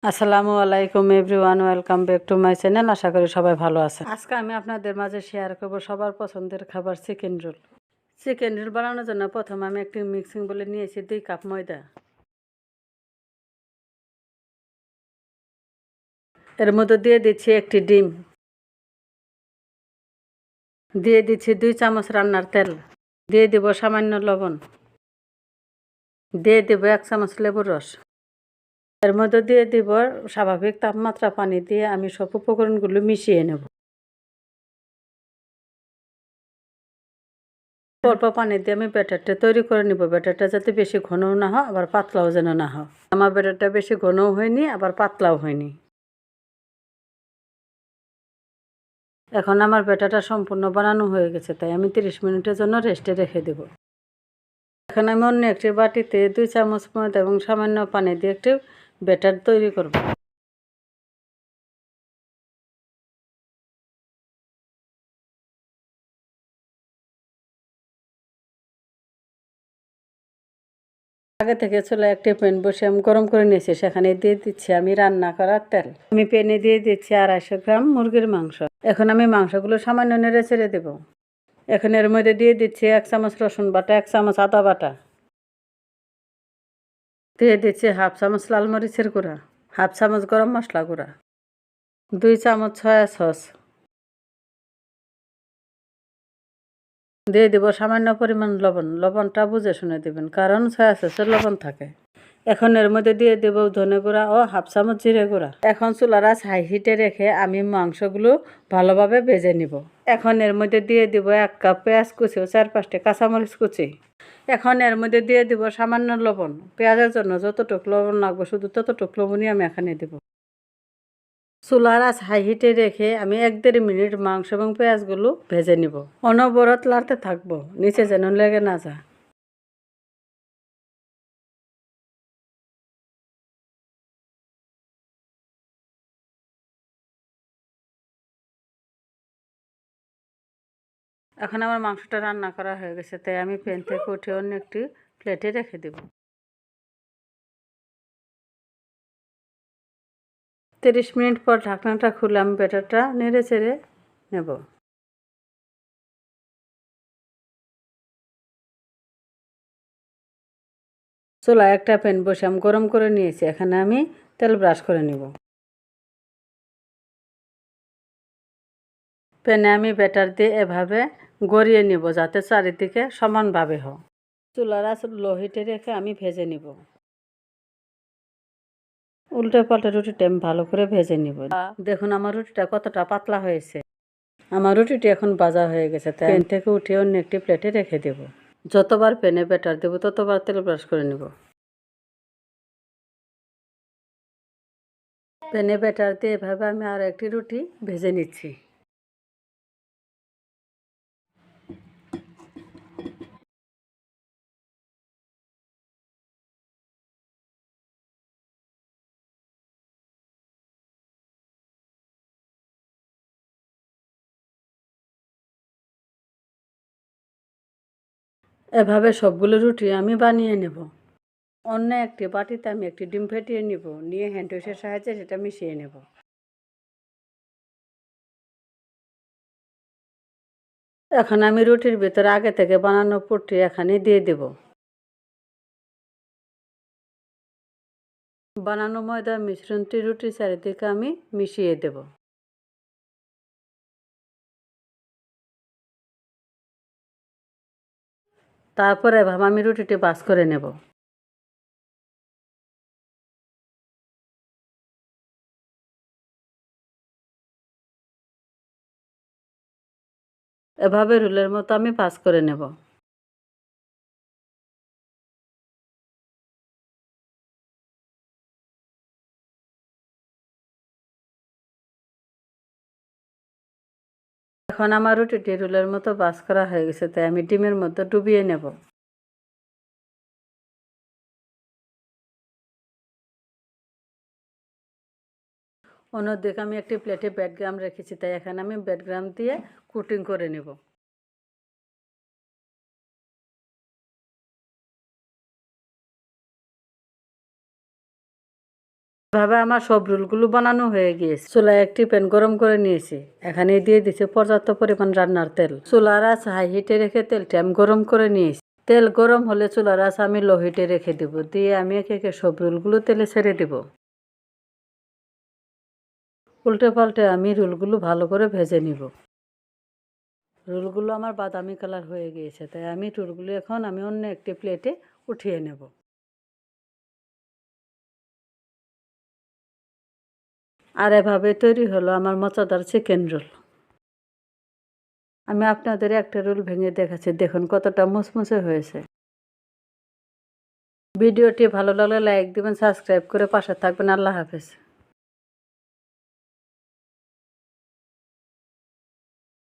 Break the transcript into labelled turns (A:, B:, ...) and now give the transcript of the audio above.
A: আসসালামু আলাইকুম everyone, welcome back to my channel. আশা করি সবাই ভালো আছে। আজকে আমি আপনাদের মাঝে শেয়ার করব সবার পছন্দের খাবার চিকেন রোল। চিকেন রোল বানানোর জন্য প্রথমে আমি একটি মিক্সিং বলে নিয়েছি 2 কাপ ময়দা। এর মধ্যে দিয়ে দিচ্ছি একটি ডিম, দিয়ে দিচ্ছি 2 চামচ রান্নার তেল, দিয়ে দেব সামান্য লবণ, দিয়ে দেব 1 চামচ লেবুর রস। এর মধ্যে দিয়ে দিব স্বাভাবিক তাপমাত্রা পানি দিয়ে আমি সব উপকরণগুলো মিশিয়ে নেব। অল্প পানি দিয়ে আমি ব্যাটারটা তৈরি করে নিব। ব্যাটারটা যাতে বেশি ঘনও না হয়, আবার পাতলাও যেন না হয়। আমার ব্যাটারটা বেশি ঘনও হয়নি, আবার পাতলাও হয়নি। এখন আমার ব্যাটারটা সম্পূর্ণ বানানো হয়ে গেছে, তাই আমি 30 মিনিটের জন্য রেস্টে রেখে দেব। এখন আমি অন্য একটি বাটিতে 2 চামচ ময়দা এবং সামান্য পানি দিয়ে একটি ব্যাটার তৈরি করব। আগে থেকে চুলায় একটি প্যান বসে আমি গরম করে নিয়েছি, সেখানে দিয়ে দিচ্ছি আমি রান্না করার তেল। আমি প্যানে দিয়ে দিচ্ছি 250 গ্রাম মুরগির মাংস। এখন আমি মাংসগুলো সামান্য নেড়ে ছেড়ে দেব। এখন এর মধ্যে দিয়ে দিচ্ছি 1 চামচ রসুন বাটা, 1 চামচ আদা বাটা, দিয়ে দিচ্ছি হাফ চামচ লাল মরিচের গুঁড়া, হাফ চামচ গরম মশলা গুঁড়া, 2 চামচ সয়া সস, দিয়ে দেব সামান্য পরিমাণ লবণ। লবণটা বুঝে শুনে দেবেন, কারণ সয়া সসের লবণ থাকে। এখন এর মধ্যে দিয়ে দেব ধনে গুঁড়া ও হাফ চামচ জিরে গুঁড়া। এখন চুলার আঁচ হাই হিটে রেখে আমি মাংসগুলো ভালোভাবে ভেজে নিব। এখন এর মধ্যে দিয়ে দিব 1 কাপ পেঁয়াজ কুচি ও 4-5টি কাঁচামরিচ কুচি। এখন এর মধ্যে দিয়ে দিব সামান্য লবণ। পেঁয়াজের জন্য যতটুকু লবণ লাগবে শুধু ততটুকু লবণই আমি এখানে দেব। চুলার আঁচ হাই হিটে রেখে আমি 1-1.5 মিনিট মাংস এবং পেঁয়াজগুলো ভেজে নিব। অনবরত লাড়তে থাকবো, নিচে যেন লেগে না যায়। এখন আমার মাংসটা রান্না করা হয়ে গেছে, তাই আমি প্যান থেকে উঠে অন্য একটি প্লেটে রেখে দেব। 30 মিনিট পর ঢাকনাটা খুলে আমি ব্যাটারটা নেড়ে চেড়ে নেব। চুলায় একটা প্যান বসে আমি গরম করে নিয়েছি, এখানে আমি তেল ব্রাশ করে নিব। প্যানে আমি ব্যাটার দিয়ে এভাবে গড়িয়ে নিব যাতে চারিদিকে সমানভাবে হয়। চুলার আঁচ লো হিটে রেখে আমি ভেজে নিব। উল্টে পাল্টে রুটিটা আমি ভালো করে ভেজে নিব। দেখুন আমার রুটিটা কতটা পাতলা হয়েছে। আমার রুটিটি এখন ভাজা হয়ে গেছে, তাই প্যান থেকে উঠিয়ে অন্য একটি প্লেটে রেখে দেব। যতবার প্যানে ব্যাটার দেব ততবার তেল ব্রাশ করে নেব। প্যানে ব্যাটার দিয়ে এভাবে আমি আর একটি রুটি ভেজে নিচ্ছি। এভাবে সবগুলো রুটি আমি বানিয়ে নেব। অন্য একটি বাটিতে আমি একটি ডিম ফেটিয়ে নিব, নিয়ে হ্যান্ড ওয়াশের সাহায্যে সেটা মিশিয়ে নেব। এখন আমি রুটির ভিতরে আগে থেকে বানানো পুরটি এখানে দিয়ে দেব। বানানো ময়দার মিশ্রণটি রুটির চারিদিকে আমি মিশিয়ে দেব। তারপর এভাবে আমি রুটিটি ভাঁজ করে নেব। এভাবে রোলের মতো আমি ভাঁজ করে নেব। এখন আমার রুটিটি রোলের মতো ভাঁজ করা হয়ে গেছে, তাই আমি ডিমের মধ্যে ডুবিয়ে নেব। অন্যদিকে আমি একটি প্লেটে ব্রেডক্রাম্ব রেখেছি, তাই এখানে আমি ব্রেডক্রাম্ব দিয়ে কোটিং করে নেব। এভাবে আমার সব রোলগুলো বানানো হয়ে গিয়েছে। চুলায় একটি প্যান গরম করে নিয়েছি। এখানে দিয়ে দিচ্ছি পর্যাপ্ত পরিমাণ রান্নার তেল। চুলার আঁচ হাই হিটে রেখে তেলটি আমি গরম করে নিয়েছি। তেল গরম হলে চুলার আঁচ আমি লো হিটে রেখে দিব। দিয়ে আমি একে একে সব রোলগুলো তেলে ছেড়ে দিব। উল্টে পাল্টে আমি রোলগুলো ভালো করে ভেজে নিব। রোলগুলো আমার বাদামি কালার হয়ে গিয়েছে, তাই আমি রোলগুলো এখন আমি অন্য একটি প্লেটে উঠিয়ে নেব। আর এভাবে তৈরি হলো আমার মজাদার চিকেন রোল। আমি আপনাদের একটা রোল ভেঙে দেখাচ্ছি, দেখুন কতটা মুচমুচে হয়েছে। ভিডিওটি ভালো লাগলে লাইক দিবেন, সাবস্ক্রাইব করে পাশে থাকবেন। আল্লাহ হাফেজ।